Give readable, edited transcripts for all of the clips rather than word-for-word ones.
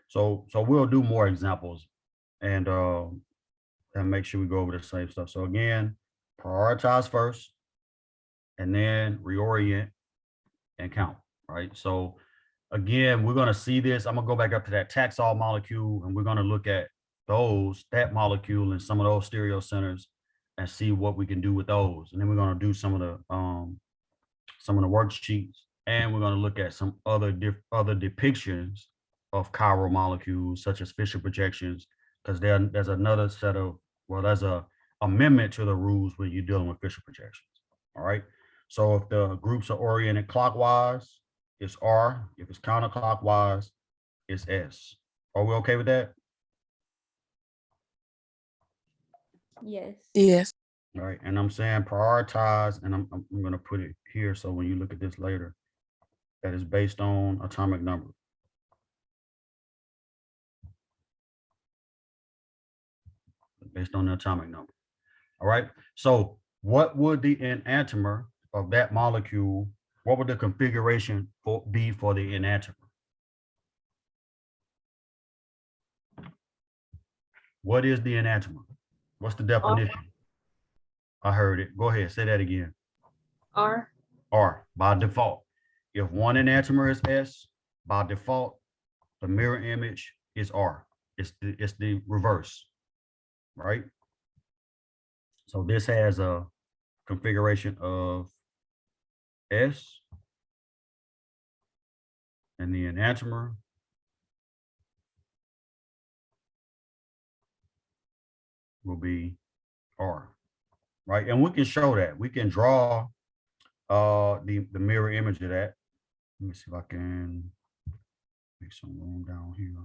So we'll do more examples and make sure we go over the same stuff. So again, prioritize first and then reorient and count, right? So again, we're going to see this. I'm going to go back up to that Taxol molecule and we're going to look at that molecule and some of those stereo centers and see what we can do with those. And then we're going to do some of the worksheets, and we're going to look at some other depictions of chiral molecules, such as Fischer projections, because there's another set of, there's a amendment to the rules when you're dealing with Fischer projections. All right. So if the groups are oriented clockwise, it's R. If it's counterclockwise, it's S. Are we okay with that? Yes. Yes. All right. And I'm saying prioritize, and I'm going to put it here. So when you look at this later, that is based on atomic number. Based on the atomic number. All right. So what would the enantiomer of that molecule, what would the configuration be for the enantiomer? What is the enantiomer? What's the definition? I heard it. Go ahead. Say that again. R. R by default. If one enantiomer is S, by default, the mirror image is R. It's the reverse, right? So this has a configuration of S, and the enantiomer will be R, right? And we can show that. We can draw the mirror image of that. Let me see if I can make some room down here.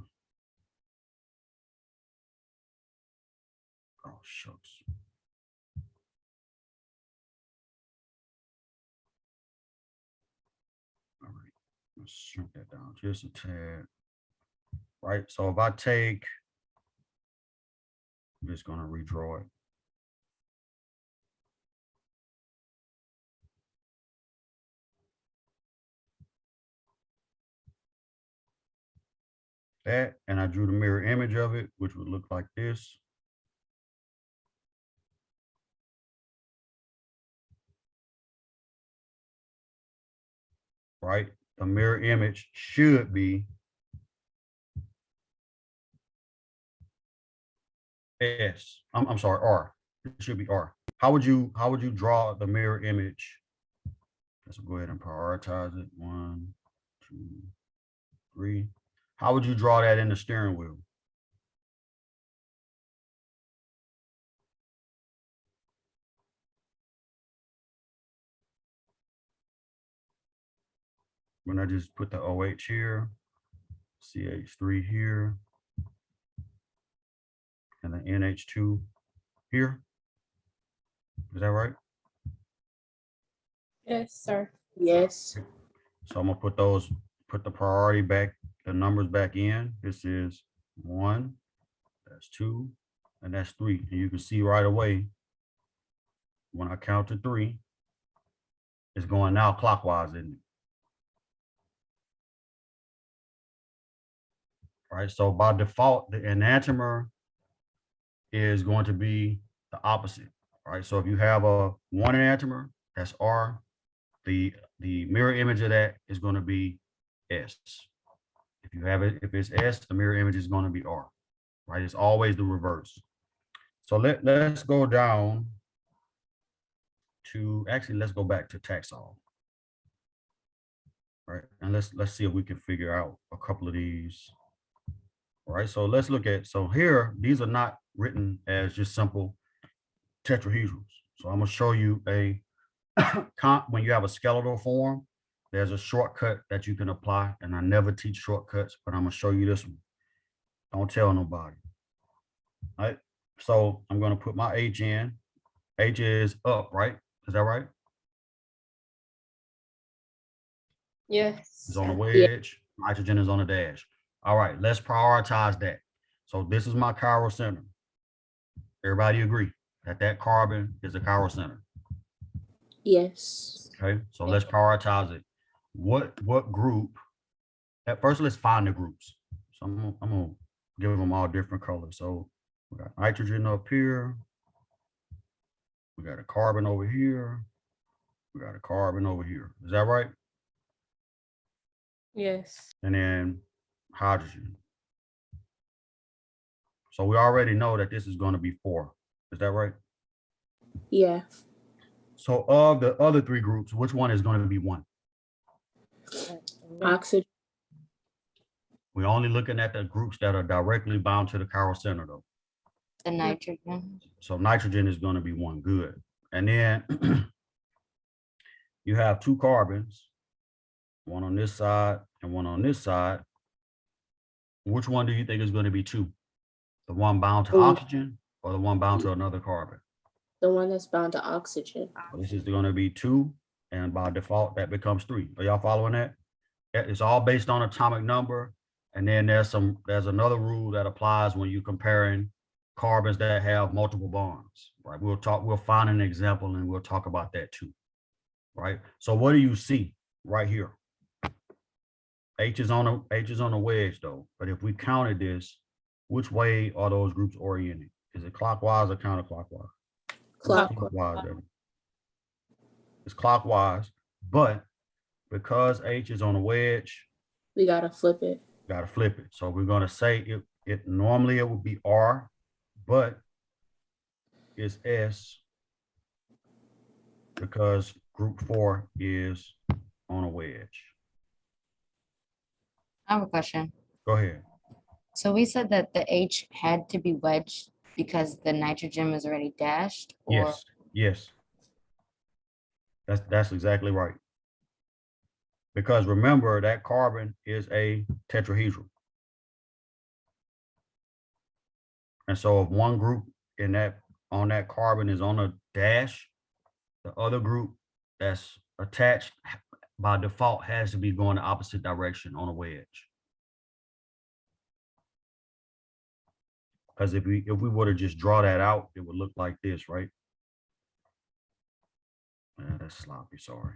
Oh, shucks. All right, let's shrink that down just a tad. Right, so if I take, I'm just going to redraw it. That, and I drew the mirror image of it, which would look like this. Right, the mirror image should be S. I'm sorry, R. It should be R. How would you draw the mirror image? Let's go ahead and prioritize it. 1, 2, 3. How would you draw that in the steering wheel? When I just put the OH here, CH3 here, and the NH2 here. Is that right? Yes, sir. Yes. So I'm gonna put the priority back, the numbers back in. This is 1, that's 2, and that's 3. And you can see right away, when I count to 3, it's going now clockwise, isn't it? All right, so by default, the enantiomer is going to be the opposite. All right, so if you have a 1 enantiomer, that's R. The mirror image of that is going to be S. If you have it, if it's S, the mirror image is going to be R. Right, it's always the reverse. So let's go down to, actually, let's go back to Taxol. Right, and let's see if we can figure out a couple of these. All right, so let's look at, so here, these are not written as just simple tetrahedrals. So I'm gonna show you a, when you have a skeletal form, there's a shortcut that you can apply, and I never teach shortcuts, but I'm gonna show you this one. Don't tell nobody. All right, so I'm gonna put my H in. H is up, right? Is that right? Yes. It's on the wedge, nitrogen is on the dash. All right, let's prioritize that. So this is my chiral center. Everybody agree that carbon is a chiral center? Yes. Okay, so let's prioritize it. What group? At first, let's find the groups. So I'm gonna give them all different colors. So we got nitrogen up here. We got a carbon over here. We got a carbon over here. Is that right? Yes. And then hydrogen. So we already know that this is going to be 4. Is that right? Yeah. So of the other 3 groups, which one is going to be 1? Oxygen. We're only looking at the groups that are directly bound to the chiral center, though. The nitrogen. So nitrogen is going to be 1. Good. And then you have 2 carbons, one on this side and one on this side. Which one do you think is going to be 2? The one bound to oxygen or the one bound to another carbon? The one that's bound to oxygen. So this is going to be 2, and by default, that becomes 3. Are y'all following that? It's all based on atomic number. And then there's another rule that applies when you're comparing carbons that have multiple bonds, right? We'll find an example and we'll talk about that too, right? So what do you see right here? H is on a wedge though, but if we counted this, which way are those groups oriented? Is it clockwise or counterclockwise? Clockwise. Baby. It's clockwise, but because H is on a wedge, We gotta flip it. got to flip it. So we're going to say it normally it would be R, but it's S because group 4 is on a wedge. I have a question. Go ahead. So we said that the H had to be wedged because the nitrogen was already dashed? Or Yes. That's exactly right. Because remember that carbon is a tetrahedral. And so if one group on that carbon is on a dash, the other group that's attached by default has to be going the opposite direction on a wedge. Because if we were to just draw that out, it would look like this, right? That's sloppy, sorry.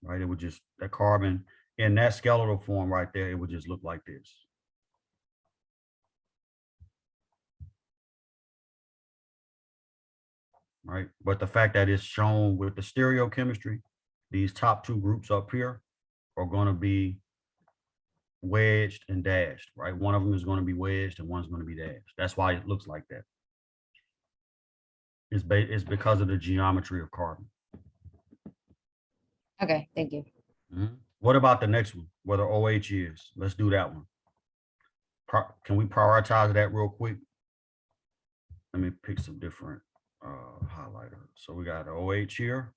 Right, it would just, that carbon in that skeletal form right there, it would just look like this. Right, but the fact that it's shown with the stereochemistry, these top 2 groups up here are going to be wedged and dashed, right? One of them is going to be wedged and one's going to be dashed. That's why it looks like that. It's because of the geometry of carbon. okay, thank you. What about the next one, where the OH is? Let's do that one. Can we prioritize that real quick? Let me pick some different highlighter. So we got an OH here.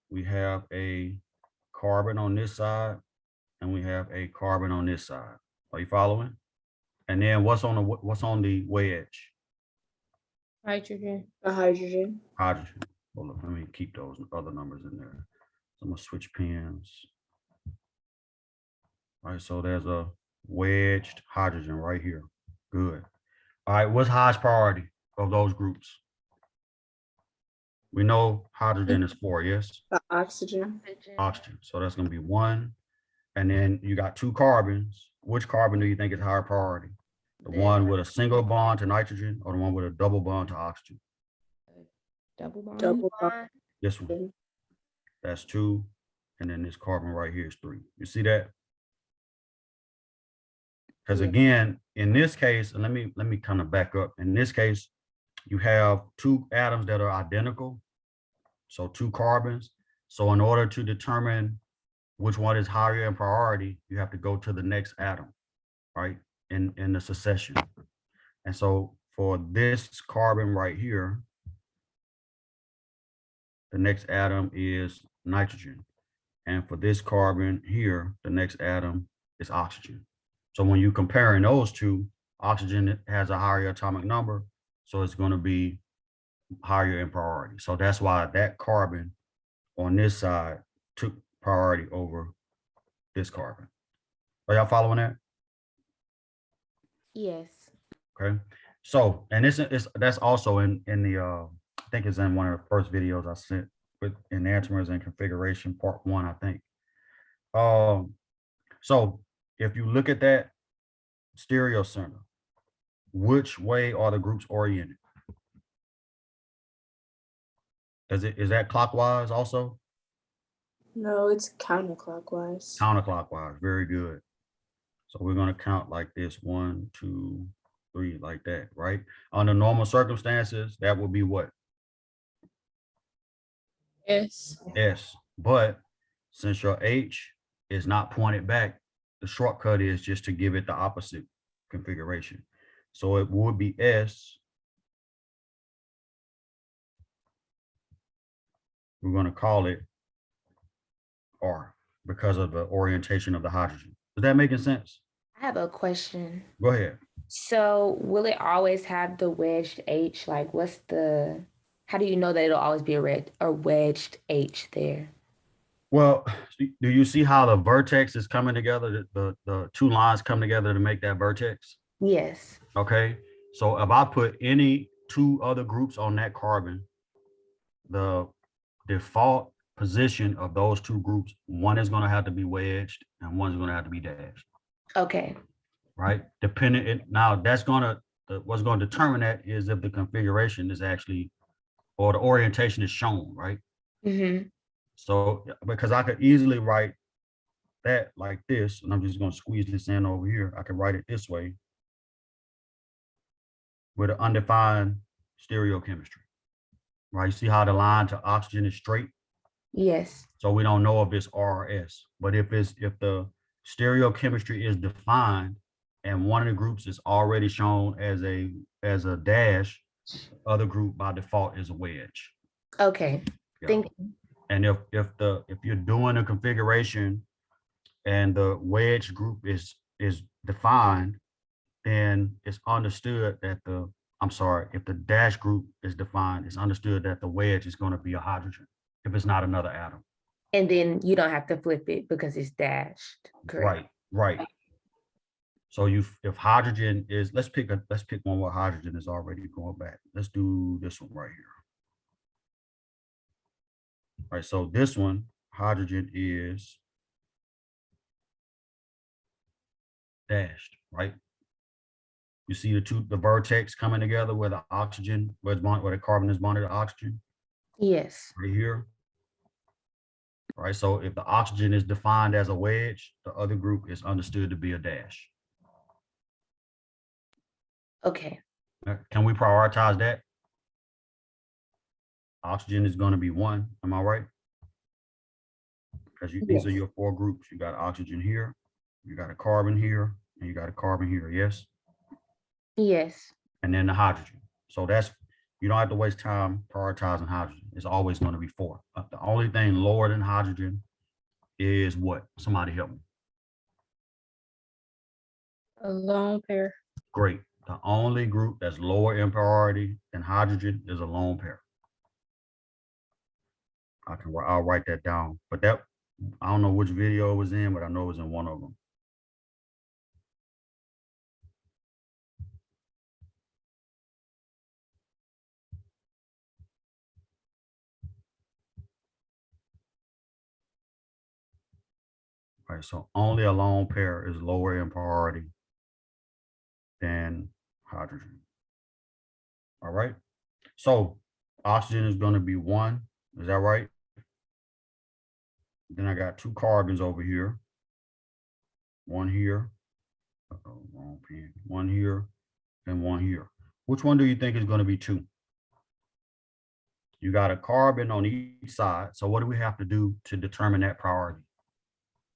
We have a carbon on this side, and we have a carbon on this side. Are you following? And then what's on the wedge? Hydrogen. A hydrogen. Hydrogen. Hold on, let me keep those other numbers in there. So I'm gonna switch pens. All right, so there's a wedged hydrogen right here. Good. All right, what's highest priority of those groups? We know hydrogen is 4, yes? The oxygen. Oxygen. So that's going to be 1. And then you got 2 carbons. Which carbon do you think is higher priority? The one with a single bond to nitrogen or the one with a double bond to oxygen? Double bond. Double bond. This one. That's 2. And then this carbon right here is 3. You see that? Because again, in this case, and let me kind of back up. In this case, you have 2 atoms that are identical. So 2 carbons. So in order to determine which one is higher in priority, you have to go to the next atom, right? In the succession. And so for this carbon right here, the next atom is nitrogen. And for this carbon here, the next atom is oxygen. So when you're comparing those two, oxygen has a higher atomic number, so it's going to be higher in priority. So that's why that carbon on this side took priority over this carbon. Are y'all following that? Yes. Okay. So, and it's that's also in the I think it's in one of the first videos I sent with enantiomers and configuration part 1, I think. So if you look at that stereo center, which way are the groups oriented? Is that clockwise also? No, it's counterclockwise. Counterclockwise, very good. So we're gonna count like this, 1, 2, 3, like that, right? Under normal circumstances, that would be what? S. S. But since your H is not pointed back, the shortcut is just to give it the opposite configuration. So it would be S. We're going to call it R because of the orientation of the hydrogen. Is that making sense? I have a question. Go ahead. So will it always have the wedged H? Like how do you know that it'll always be a wedged H there? Well, do you see how the vertex is coming together? The two lines come together to make that vertex? Yes. Okay. So if I put any two other groups on that carbon, the default position of those two groups, one is going to have to be wedged and one is going to have to be dashed, Okay. right? Now that's going to, what's going to determine that is if the configuration is actually, or the orientation is shown, right? Mm-hmm. So, because I could easily write that like this, and I'm just going to squeeze this in over here. I could write it this way with an undefined stereochemistry, right? You see how the line to oxygen is straight? Yes. So we don't know if it's R or S, but if the stereochemistry is defined and one of the groups is already shown as a dash, other group by default is a wedge. Okay. Yeah. Thank you. And if you're doing a configuration and the wedge group is defined, then it's understood that if the dash group is defined, it's understood that the wedge is going to be a hydrogen if it's not another atom. And then you don't have to flip it because it's dashed. Correct. Right. So if hydrogen is, let's pick one where hydrogen is already going back. Let's do this one right here. All right, so this one, hydrogen is dashed, right? You see the vertex coming together where the oxygen, where the carbon is bonded to oxygen, Yes. right here. All right, so if the oxygen is defined as a wedge, the other group is understood to be a dash. Okay. Can we prioritize that? Oxygen is going to be 1. Am I right? Because these are Yes. your 4 groups. You got oxygen here, you got a carbon here, and you got a carbon here. Yes. Yes. And then the hydrogen. So you don't have to waste time prioritizing hydrogen. It's always going to be 4. The only thing lower than hydrogen is what? Somebody help me. A lone pair. Great. The only group that's lower in priority than hydrogen is a lone pair. I'll write that down. But I don't know which video it was in, but I know it was in one of them. All right, so only a lone pair is lower in priority than hydrogen. All right. So oxygen is going to be 1. Is that right? Then I got 2 carbons over here. 1 here. Wrong pen. 1 here and 1 here. Which one do you think is going to be 2? You got a carbon on each side. So what do we have to do to determine that priority?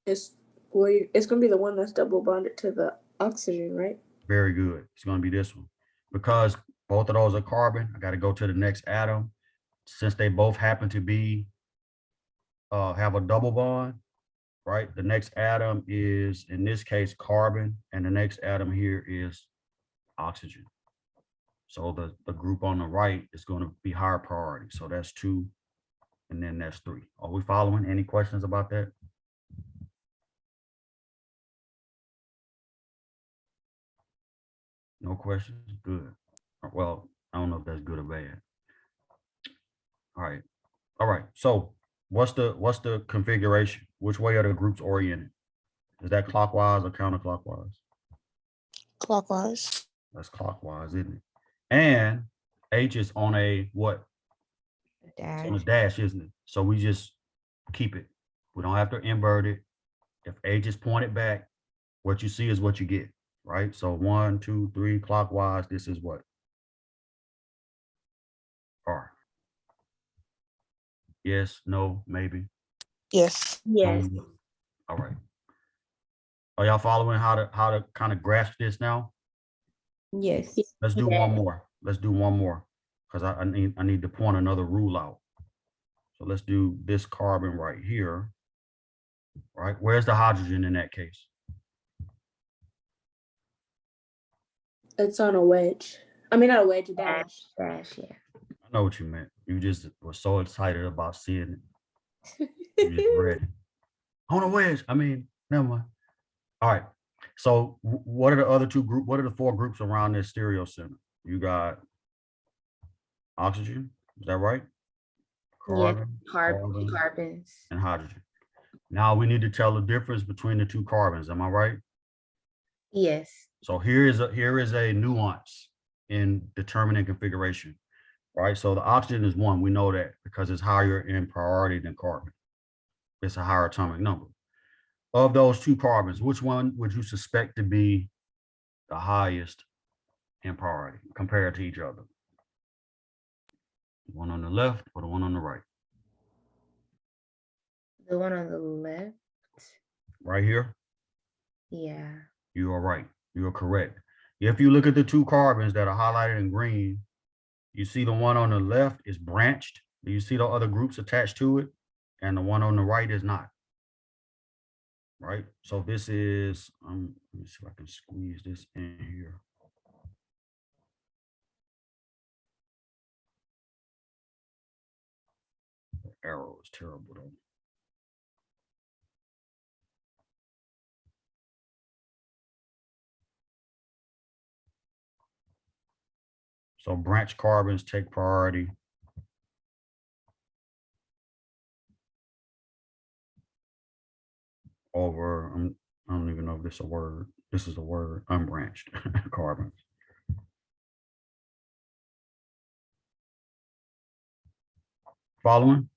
It's gonna be the one that's double bonded to the oxygen, right? Very good. It's going to be this one. Because both of those are carbon, I got to go to the next atom. Since they both happen to be have a double bond, right? The next atom is, in this case, carbon, and the next atom here is oxygen. So the group on the right is going to be higher priority. So that's 2, and then that's 3. Are we following? Any questions about that? No questions? Good. Well, I don't know if that's good or bad. All right. All right. So what's the configuration? Which way are the groups oriented? Is that clockwise or counterclockwise? Clockwise. That's clockwise, isn't it? And H is on a what? It's on a dash, isn't it? So we just keep it. We don't have to invert it. If H is pointed back, what you see is what you get, right? So 1, 2, 3 clockwise. This is what? R. Yes, no, maybe. Yes. Yes. All right. Are y'all following how to kind of grasp this now? Yes. Let's do Yes. one more. Let's do one more because I need to point another rule out. So let's do this carbon right here. Right? Where's the hydrogen in that case? It's on a wedge. I mean, not a wedge, a dash. Dash, yeah. I know what you meant. You just were so excited about seeing it. You just read it. On a wedge. I mean, never mind. All right. So what are the other two groups? What are the four groups around this stereo center? You got oxygen. Is that right? Yeah. Carbon, Carbons. and hydrogen. Now we need to tell the difference between the two carbons. Am I right? Yes. So here is a nuance in determining configuration, right? So the oxygen is 1. We know that because it's higher in priority than carbon. It's a higher atomic number. Of those two carbons, which one would you suspect to be the highest in priority compared to each other? The one on the left or the one on the right? The one on the left. Right here? Yeah. You are right. You are correct. If you look at the two carbons that are highlighted in green, you see the one on the left is branched. Do you see the other groups attached to it? And the one on the right is not. Right? So this is, let me see if I can squeeze this in here. The arrow is terrible though. So branch carbons take priority over, I don't even know if this is a word. This is a word, unbranched carbons. Following?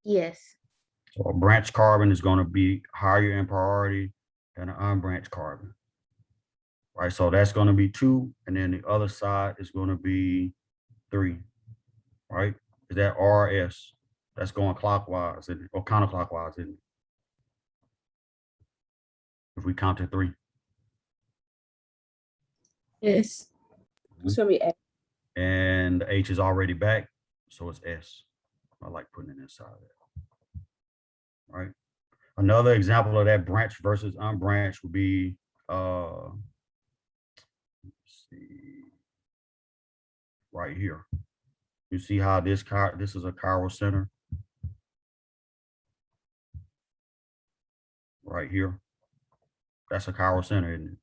Yes. So a branch carbon is going to be higher in priority than an unbranched carbon. Right, so that's going to be 2, and then the other side is going to be 3. Right? Is that RS? That's going clockwise or counterclockwise, isn't it? If we count to 3. Yes. It's gonna be A. And the H is already back, so it's S. I like putting it inside of that. Right. Another example of that branch versus unbranched would be let's see, right here. You see how this is a chiral center right here. That's a chiral center, isn't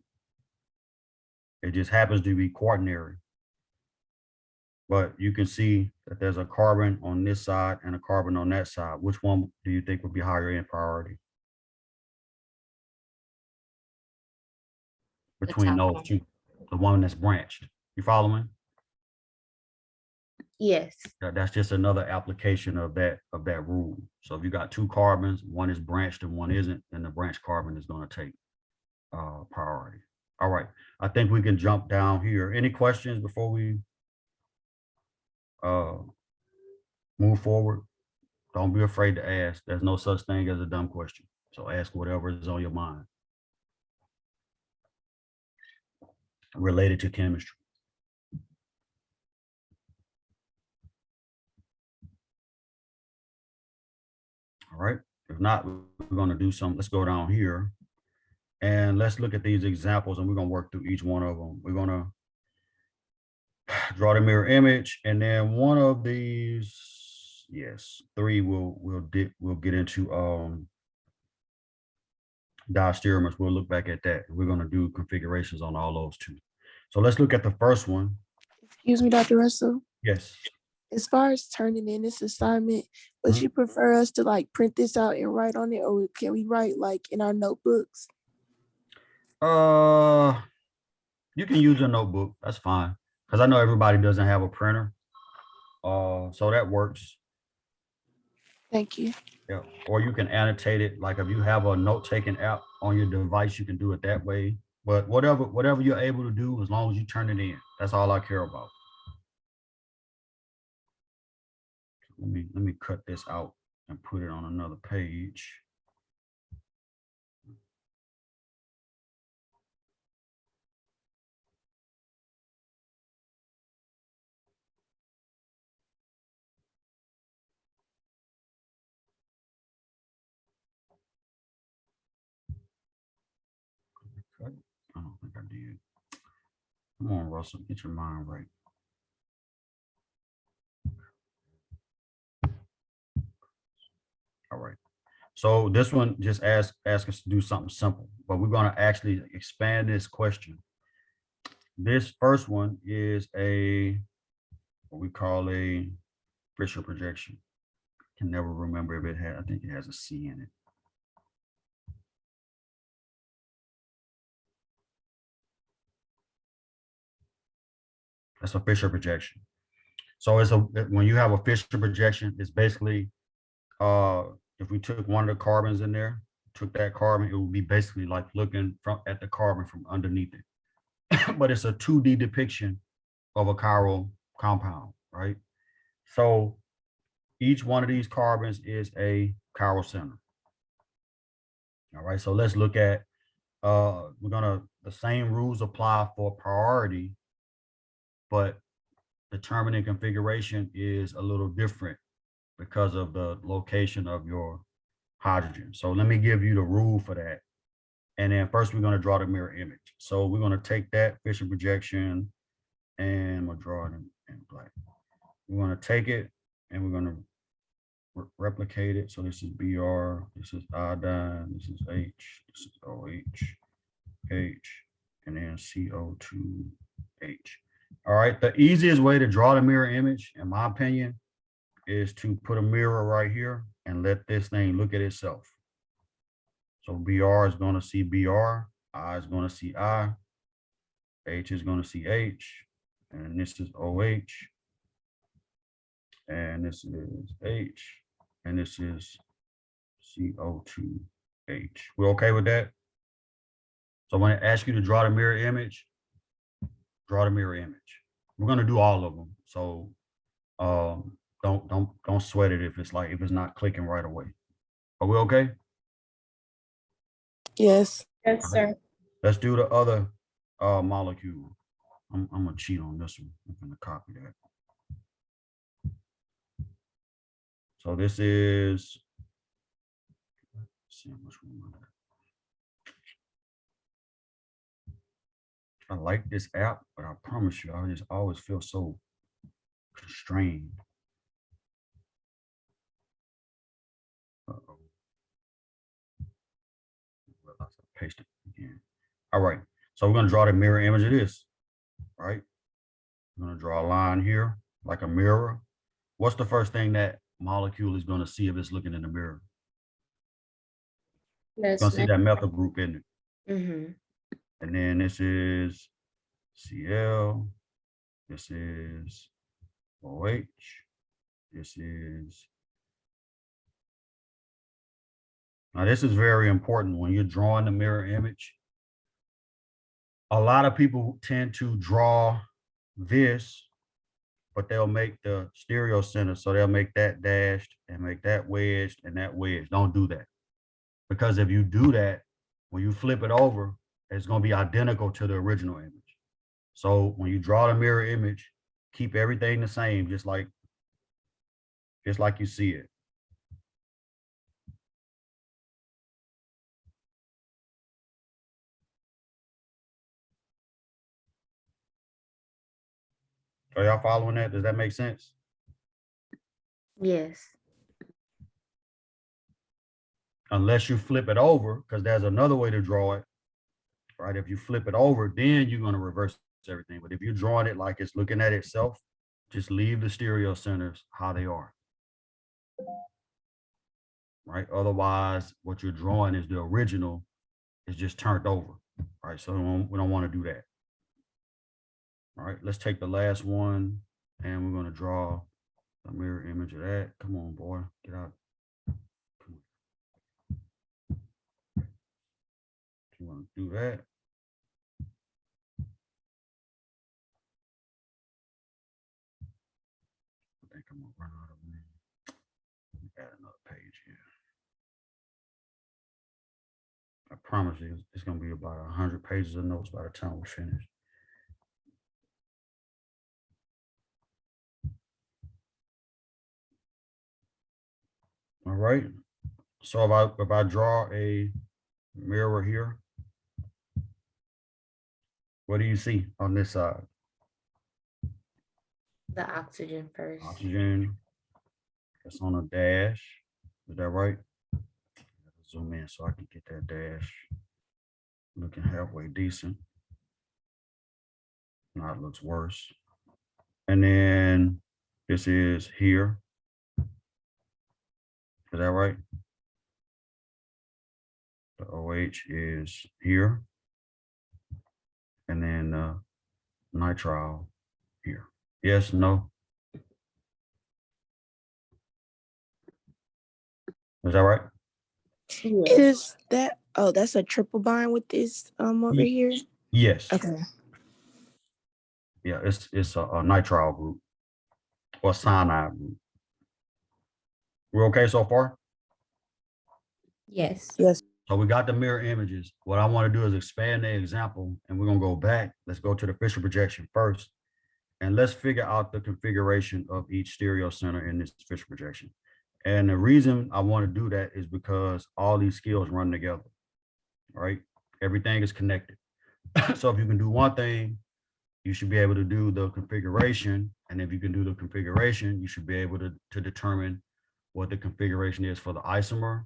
it? It just happens to be quaternary. But you can see that there's a carbon on this side and a carbon on that side. Which one do you think would be higher in priority between top those one. two? The one that's branched. You following? Yes. That's just another application of that rule. So if you got two carbons, one is branched and one isn't, then the branched carbon is going to take priority. All right, I think we can jump down here. Any questions before we move forward? Don't be afraid to ask. There's no such thing as a dumb question. So ask whatever is on your mind related to chemistry. All right. If not, we're going to do some. Let's go down here and let's look at these examples, and we're going to work through each one of them. We're going to draw the mirror image, and then one of these, yes, 3 we'll get into diastereomers. We'll look back at that. We're going to do configurations on all those 2. So let's look at the first one. Excuse me, Dr. Russell. Yes. As far as turning in this assignment, would Mhm. you prefer us to like print this out and write on it, or can we write like in our notebooks? You can use a notebook. That's fine. Because I know everybody doesn't have a printer. So that works. Thank you. Yeah. Or you can annotate it. Like if you have a note-taking app on your device, you can do it that way. But whatever you're able to do, as long as you turn it in, that's all I care about. Let me cut this out and put it on another page. Cut. I don't think I did. Come on, Russell, get your mind right. All right. So this one just ask us to do something simple, but we're going to actually expand this question. This first one is what we call a Fischer projection. Can never remember if it had, I think it has a C in it. That's a Fischer projection. So when you have a Fischer projection, it's basically, if we took one of the carbons in there, took that carbon, it would be basically like looking at the carbon from underneath it. But it's a 2D depiction of a chiral compound, right? So each one of these carbons is a chiral center. All right, so let's look at, the same rules apply for priority, but determining configuration is a little different because of the location of your hydrogen. So let me give you the rule for that. And then first we're going to draw the mirror image. So we're going to take that Fischer projection and we'll draw it in black. We're going to take it and we're going to replicate it. So this is Br, this is iodine, this is H, this is OH, H, and then CO2H. All right, the easiest way to draw the mirror image, in my opinion, is to put a mirror right here and let this thing look at itself. So Br is going to see Br, I is going to see I, H is going to see H, and this is OH, and this is H, and this is CO2H. We're okay with that? So when I ask you to draw the mirror image, draw the mirror image. We're going to do all of them. So don't sweat it if it's not clicking right away. Are we okay? Yes. Yes, sir. Let's do the other molecule. I'm gonna cheat on this one. I'm gonna copy that. So this is, let's see how much room I like this app, but I promise you, I just always feel so constrained. Uh-oh. I paste it again. All right, so we're gonna draw the mirror image of this, right? I'm gonna draw a line here, like a mirror. What's the first thing that molecule is gonna see if it's looking in the mirror? It's gonna see that methyl group in it. Mm-hmm. And then this is Cl, this is OH, this is, now this is very important when you're drawing the mirror image. A lot of people tend to draw this, but they'll make the stereo center. So they'll make that dashed and make that wedged and that wedged. Don't do that. Because if you do that, when you flip it over, it's going to be identical to the original image. So when you draw the mirror image, keep everything the same, just like you see it. Are y'all following that? Does that make sense? Yes. Unless you flip it over, because there's another way to draw it, right? If you flip it over, then you're going to reverse everything. But if you're drawing it like it's looking at itself, just leave the stereo centers how they are. Right? Otherwise, what you're drawing is the original, is just turned over. Right? So we don't want to do that. All right, let's take the last one and we're going to draw a mirror image of that. Come on, boy, get out. Come on. You want to do that? I think I'm gonna run out of room. Add another page here. I promise you, it's gonna be about 100 pages of notes by the time we're finished. All right. So if I draw a mirror here, what do you see on this side? The oxygen first. Oxygen. That's on a dash. Is that right? Zoom in so I can get that dash looking halfway decent. Now it looks worse. And then this is here. Is that right? The OH is here. And then nitrile here. Yes, no? Is that right? Is that, oh, that's a triple bind with this over here? Yes. Okay. Yeah, it's a nitrile group or cyanide group. We're okay so far? Yes. Yes. So we got the mirror images. What I want to do is expand the example and we're going to go back. Let's go to the Fischer projection first. And let's figure out the configuration of each stereo center in this Fischer projection. And the reason I want to do that is because all these skills run together, right? Everything is connected. So if you can do one thing, you should be able to do the configuration. And if you can do the configuration, you should be able to determine what the configuration is for the isomer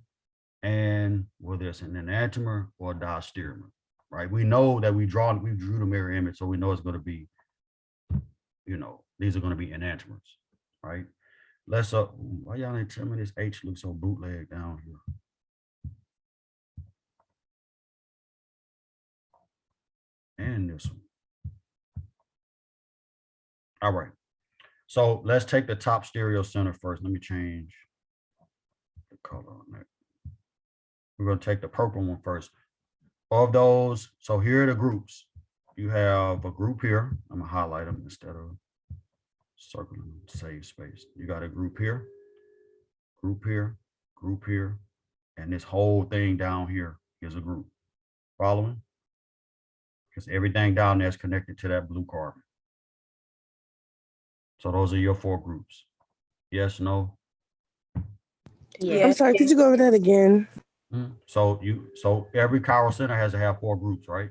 and whether it's an enantiomer or a diastereomer, right? We know that we drew the mirror image, so we know it's going to be, you know, these are going to be enantiomers, right? Let's why y'all ain't tell me this H looks so bootleg down here? And this one. All right. So let's take the top stereo center first. Let me change the color on that. We're going to take the purple one first. Of those, so here are the groups. You have a group here. I'm going to highlight them instead of circling, save space. You got a group here, group here, group here, and this whole thing down here is a group. Following? Because everything down there is connected to that blue carbon. So those are your 4 groups. Yes, no? Yes. I'm sorry, could you go over that again? So every chiral center has to have 4 groups, right?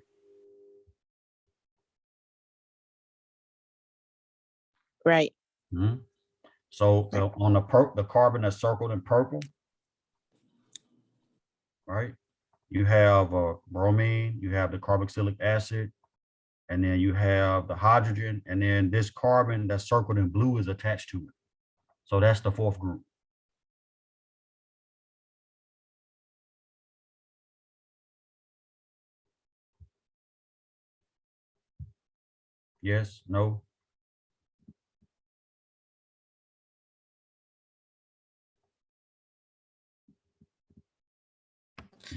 Right. So on the carbon that's circled in purple, right? You have bromine, you have the carboxylic acid, and then you have the hydrogen, and then this carbon that's circled in blue is attached to it. So that's the 4th group. Yes, no?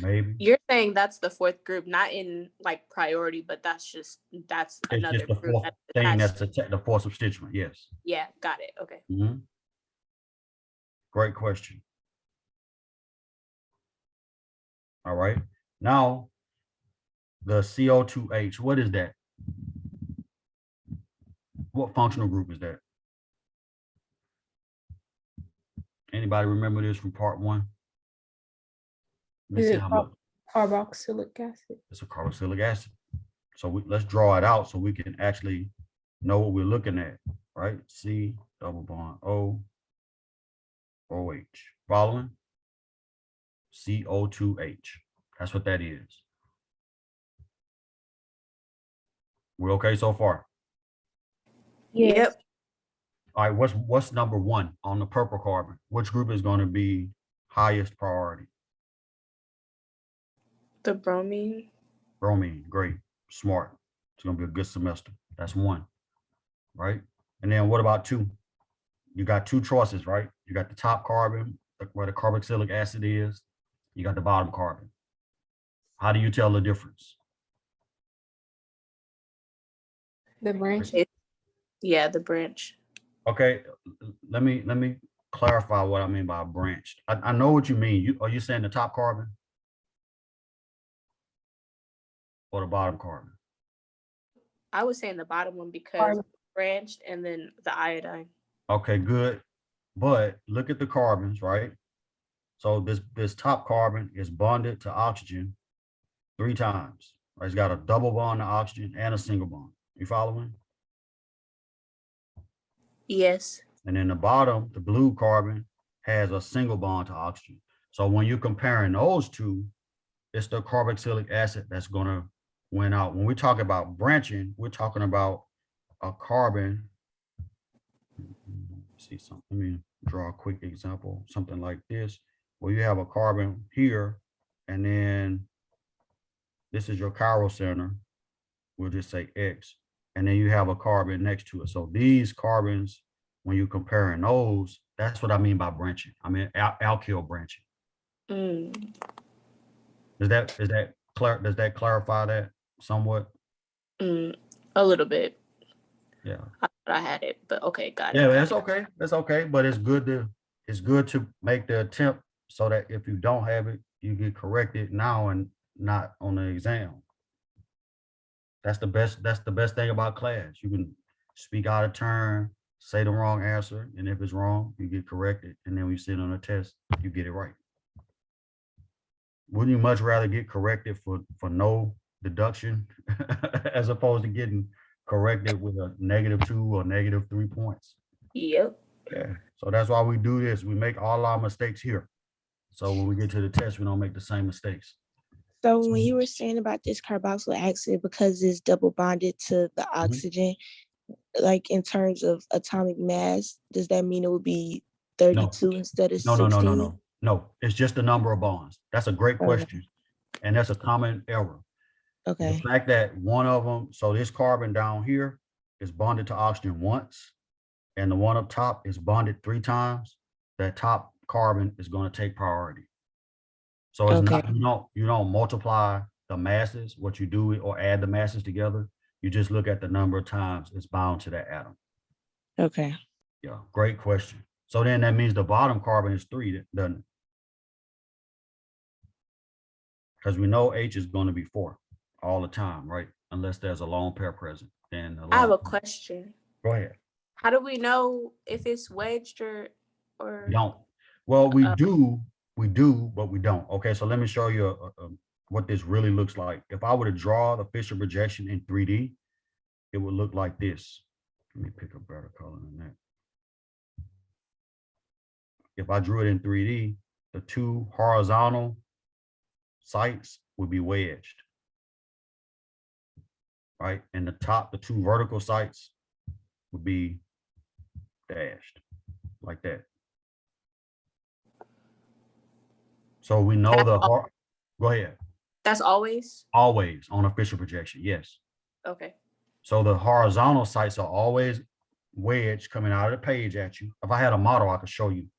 Maybe. You're saying that's the 4th group, not in like priority, but that's It's another just the group 4th that's thing attached. that's the 4th substituent, yes. Yeah, got it. Okay. Great question. All right. Now, the CO2H, what is that? What functional group is that? Anybody remember this from part 1? Let me Is see it how much. carboxylic acid? It's a carboxylic acid. So let's draw it out so we can actually know what we're looking at, right? C double bond O, OH. Following? CO2H. That's what that is. We okay so far? Yes. Yep. All right, what's number one on the purple carbon? Which group is going to be highest priority? The bromine. Bromine, great, smart. It's gonna be a good semester. That's one, right? And then what about two? You got two choices, right? You got the top carbon, where the carboxylic acid is. You got the bottom carbon. How do you tell the difference? The branch. Yeah, the branch. Okay, let me clarify what I mean by branched. I know what you mean. Are you saying the top carbon or the bottom carbon? I was saying the bottom one because Carbon. branched and then the iodine. Okay, good. But look at the carbons, right? So this top carbon is bonded to oxygen 3 times. Right? It's got a double bond to oxygen and a single bond. You following? Yes. And then the bottom, the blue carbon, has a single bond to oxygen. So when you're comparing those two, it's the carboxylic acid that's going to win out. When we talk about branching, we're talking about a carbon. See something. Let me draw a quick example, something like this, where you have a carbon here, and then this is your chiral center. We'll just say X, and then you have a carbon next to it. So these carbons, when you're comparing those, that's what I mean by branching. I mean alkyl branching. Mm. Does that clarify that somewhat? A little bit. Yeah. I thought I had it, but okay, got it. Yeah, got that's it. okay. That's okay. But it's good to make the attempt so that if you don't have it, you get corrected now and not on the exam. That's the best thing about class. You can speak out of turn, say the wrong answer, and if it's wrong, you get corrected. And then when you sit on a test, you get it right. Wouldn't you much rather get corrected for no deduction as opposed to getting corrected with a -2 or -3 points? Yep. Yeah. So that's why we do this. We make all our mistakes here. So when we get to the test, we don't make the same mistakes. So when you were saying about this carboxylic acid, because it's double bonded to the oxygen, like in terms of atomic mass, does that mean it would be 32 instead of No, no, no, no, 16? no. No, it's just the number of bonds. That's a great question. And that's a common error. The Okay. fact that one of them, so this carbon down here is bonded to oxygen once, and the one up top is bonded 3 times, that top carbon is going to take priority. So it's Okay. not, you don't multiply the masses, what you do, or add the masses together. You just look at the number of times it's bound to that atom. Okay. Yeah, great question. So then that means the bottom carbon is 3, doesn't it? Because we know H is going to be 4 all the time, right? Unless there's a lone pair present. Then I have a question. Go ahead. How do we know if it's wedged or We don't. Well, we do, but we don't. Okay, so let me show you what this really looks like. If I were to draw the Fischer projection in 3D, it would look like this. Let me pick a better color than that. If I drew it in 3D, the 2 horizontal sites would be wedged, right? And the 2 vertical sites would be dashed like that. So we know go ahead. That's always? Always on a Fischer projection, yes. Okay. So the horizontal sites are always wedged coming out of the page at you. If I had a model, I could show you.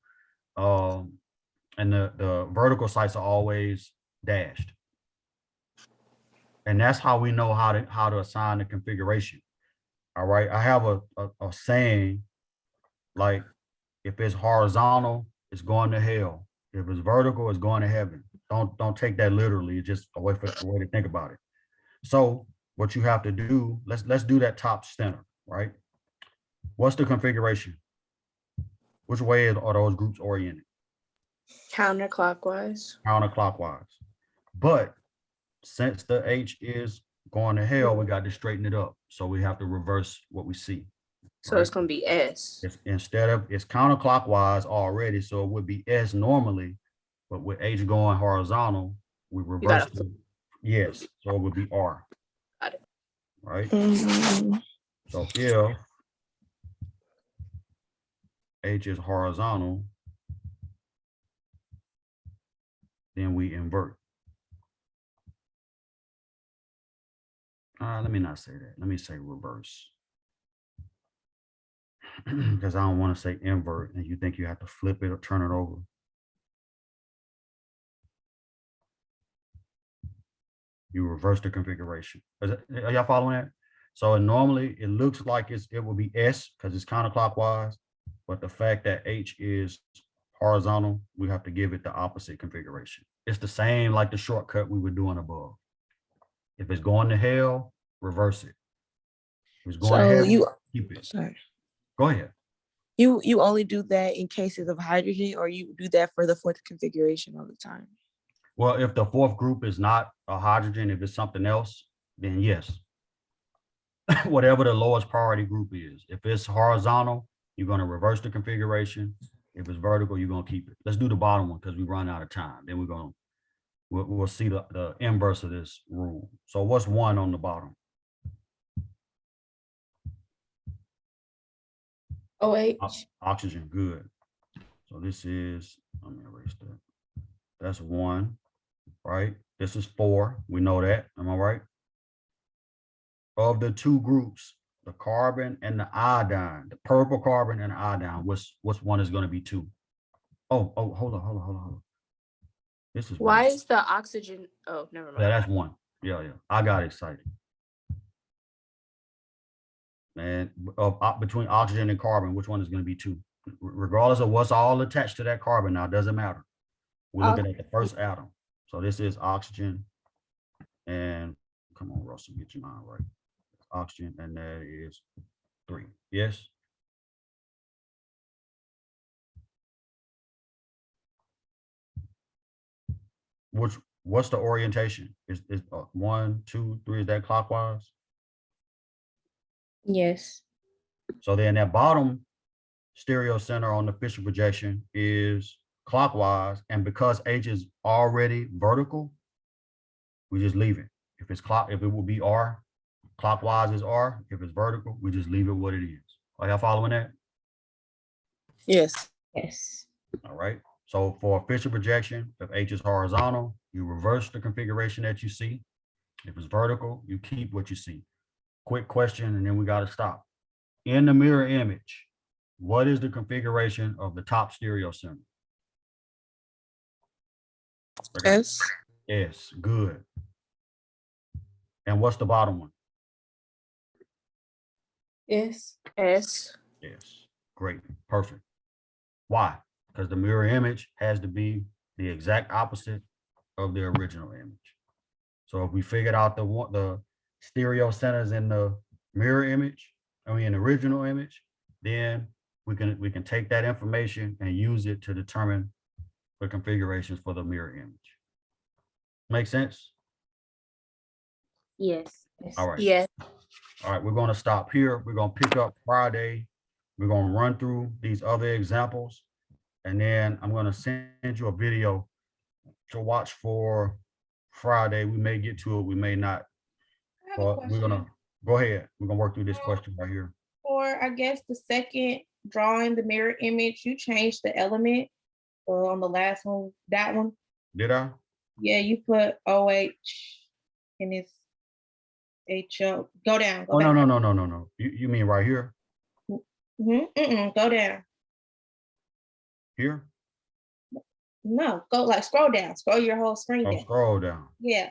And the vertical sites are always dashed. And that's how we know how to assign the configuration. All right. I have a saying like, if it's horizontal, it's going to hell. If it's vertical, it's going to heaven. Don't take that literally. It's just a way to think about it. So what you have to do, let's do that top center, right? What's the configuration? Which way are those groups oriented? Counterclockwise. Counterclockwise. But since the H is going to hell, we got to straighten it up. So we have to reverse what we see. So it's going to be S. It's counterclockwise already, so it would be S normally, but with H going horizontal, we reverse it. Yes, so it would be R. Got it. right? Mhm. So if H is horizontal, then we invert. Let me not say that. Let me say reverse. Because I don't want to say invert and you think you have to flip it or turn it over. You reverse the configuration. Are y'all following that? So normally it looks like it will be S because it's counterclockwise, but the fact that H is horizontal, we have to give it the opposite configuration. It's the same like the shortcut we were doing above. If it's going to hell, reverse it. If it's going to So heaven, you, keep it. sorry, Go ahead. you only do that in cases of hydrogen, or you do that for the fourth configuration all the time? Well, if the fourth group is not a hydrogen, if it's something else, then yes. Whatever the lowest priority group is. If it's horizontal, you're going to reverse the configuration. If it's vertical, you're going to keep it. Let's do the bottom one because we run out of time. Then we'll see the inverse of this rule. So what's 1 on the bottom? OH. Oxygen, good. So this is, let me erase that. That's 1, right? This is 4. We know that. Am I right? Of the two groups, the carbon and the iodine, the purple carbon and the iodine, which one is going to be 2? Oh, hold on. This is Why 1. is the oxygen? Oh, never Yeah, mind. that's 1. Yeah. I got excited. And between oxygen and carbon, which one is going to be 2? Regardless of what's all attached to that carbon now, it doesn't matter. We're looking at the first atom. So this is oxygen. And come on, Russell, get your mind right. Oxygen, and that is 3. Yes? What's the orientation? Is 1, 2, 3, is that clockwise? Yes. So then that bottom stereo center on the Fischer projection is clockwise, and because H is already vertical, we just leave it. If it will be R, clockwise is R. If it's vertical, we just leave it what it is. Are y'all following that? Yes. Yes. All right. So for a Fischer projection, if H is horizontal, you reverse the configuration that you see. If it's vertical, you keep what you see. Quick question, and then we got to stop. In the mirror image, what is the configuration of the top stereo center? S. S, good. And what's the bottom one? Yes. S. Yes, great, perfect. Why? Because the mirror image has to be the exact opposite of the original image. So if we figured out the stereo centers in the mirror image, in the original image, then we can take that information and use it to determine the configurations for the mirror image. Make sense? Yes. All right. Yeah. All right, we're going to stop here. We're going to pick up Friday. We're going to run through these other examples, and then I'm going to send you a video to watch for Friday. We may get to it, we may not, I have a but we're going to question. go ahead. We're going to work through this question right here. For I guess the second drawing, the mirror image, you changed the element on the last one. That one, Did I? yeah, you put OH and it's HO. Go down. Go Oh, back. no. You mean right here? Go down. Here? No, go like scroll down. Scroll your whole screen Oh, down. scroll down. Yeah,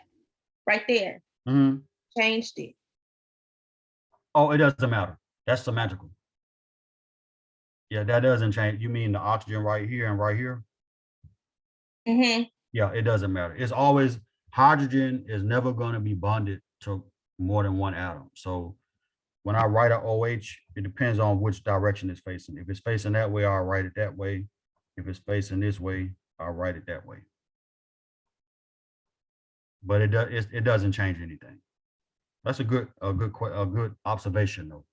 right there. Mhm. Changed it. Oh, it doesn't matter. That's symmetrical. Yeah, that doesn't change. You mean the oxygen right here and right here? Yeah, it doesn't matter. It's always, hydrogen is never going to be bonded to more than one atom. So when I write a OH, it depends on which direction it's facing. If it's facing that way, I'll write it that way. If it's facing this way, I'll write it that way. But it doesn't change anything. That's a good observation though.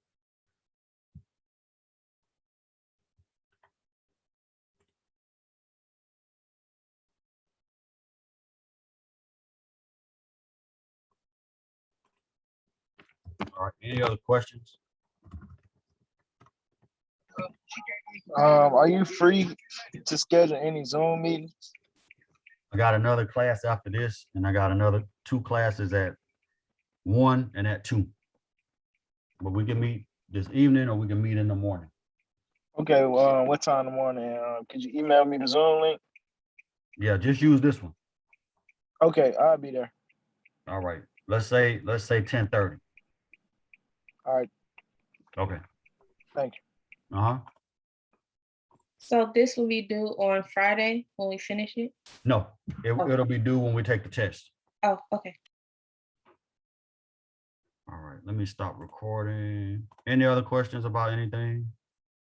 All right, any other questions? Are you free to schedule any Zoom meetings? I got another class after this, and I got another 2 classes at 1 and at 2. But we can meet this evening or we can meet in the morning. Okay, what time in the morning? Could you email me the Zoom link? Yeah, just use this one. Okay, I'll be there. All right. Let's say 10:30. All right, Okay. thank you. Uh-huh. So this will be due on Friday when we finish it? No, Okay. it'll be due when we take the test. Oh, okay. All right, let me stop recording. Any other questions about anything?